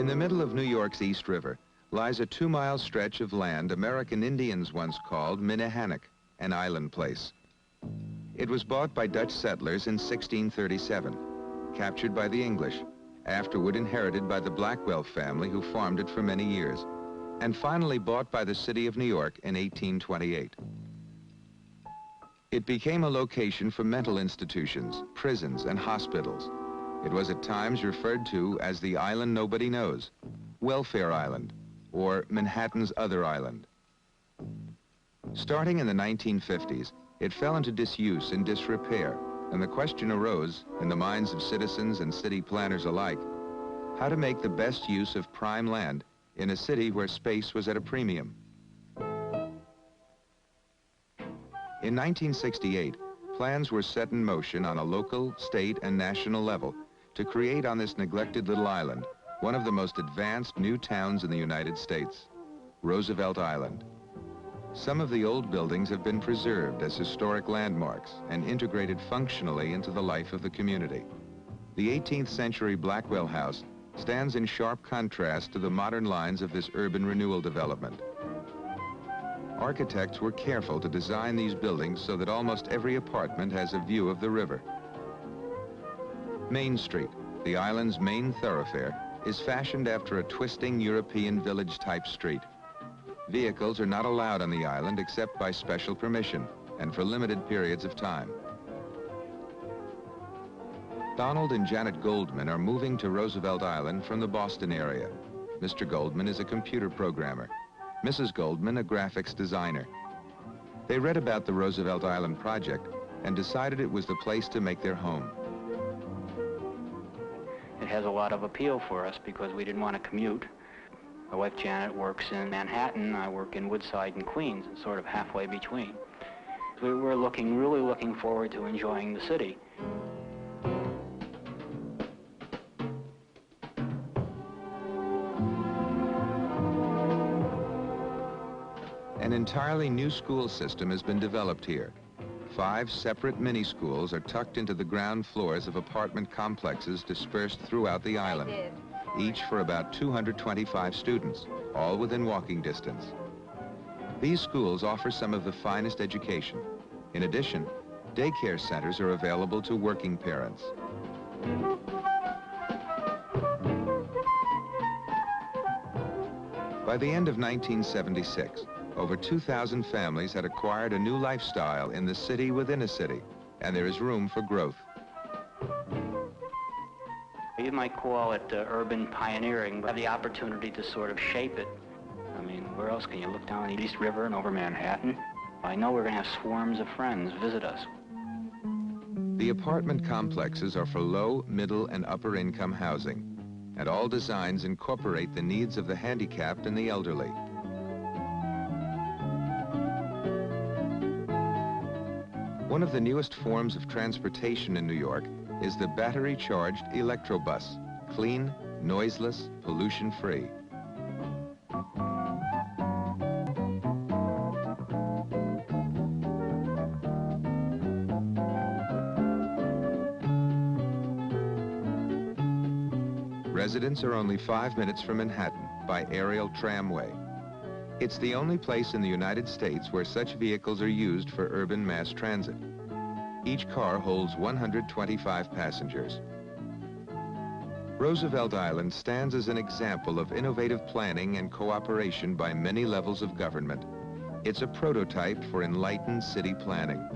In the middle of New York's East River lies a 2-mile stretch of land American Indians once called Minnehahannock, an island place. It was bought by Dutch settlers in 1637, captured by the English, afterward inherited by the Blackwell family who farmed it for many years, and finally bought by the city of New York in 1828. It became a location for mental institutions, prisons, and hospitals. It was at times referred to as the island nobody knows, Welfare Island, or Manhattan's Other Island. Starting in the 1950s, it fell into disuse and disrepair, and the question arose, in the minds of citizens and city planners alike, how to make the best use of prime land in a city where space was at a premium. In 1968, plans were set in motion on a local, state, and national level to create on this neglected little island one of the most advanced new towns in the United States, Roosevelt Island. Some of the old buildings have been preserved as historic landmarks and integrated functionally into the life of the community. The 18th century Blackwell House stands in sharp contrast to the modern lines of this urban renewal development. Architects were careful to design these buildings so that almost every apartment has a view of the river. Main Street, the island's main thoroughfare, is fashioned after a twisting European village-type street. Vehicles are not allowed on the island except by special permission and for limited periods of time. Donald and Janet Goldman are moving to Roosevelt Island from the Boston area. Mr. Goldman is a computer programmer. Mrs. Goldman, a graphics designer. They read about the Roosevelt Island project and decided it was the place to make their home. It has a lot of appeal for us because we didn't want to commute. My wife Janet works in Manhattan, I work in Woodside and Queens, and sort of halfway between. We're really looking forward to enjoying the city. An entirely new school system has been developed here. 5 separate mini-schools are tucked into the ground floors of apartment complexes dispersed throughout the island, each for about 225 students, all within walking distance. These schools offer some of the finest education. In addition, daycare centers are available to working parents. By the end of 1976, over 2,000 families had acquired a new lifestyle in the city within a city, and there is room for growth. You might call it urban pioneering, but have the opportunity to sort of shape it. I mean, where else can you look down the East River and over Manhattan? I know we're going to have swarms of friends visit us. The apartment complexes are for low, middle, and upper income housing, and all designs incorporate the needs of the handicapped and the elderly. One of the newest forms of transportation in New York is the battery-charged electrobus, clean, noiseless, pollution-free. Residents are only 5 minutes from Manhattan by aerial tramway. It's the only place in the United States where such vehicles are used for urban mass transit. Each car holds 125 passengers. Roosevelt Island stands as an example of innovative planning and cooperation by many levels of government. It's a prototype for enlightened city planning.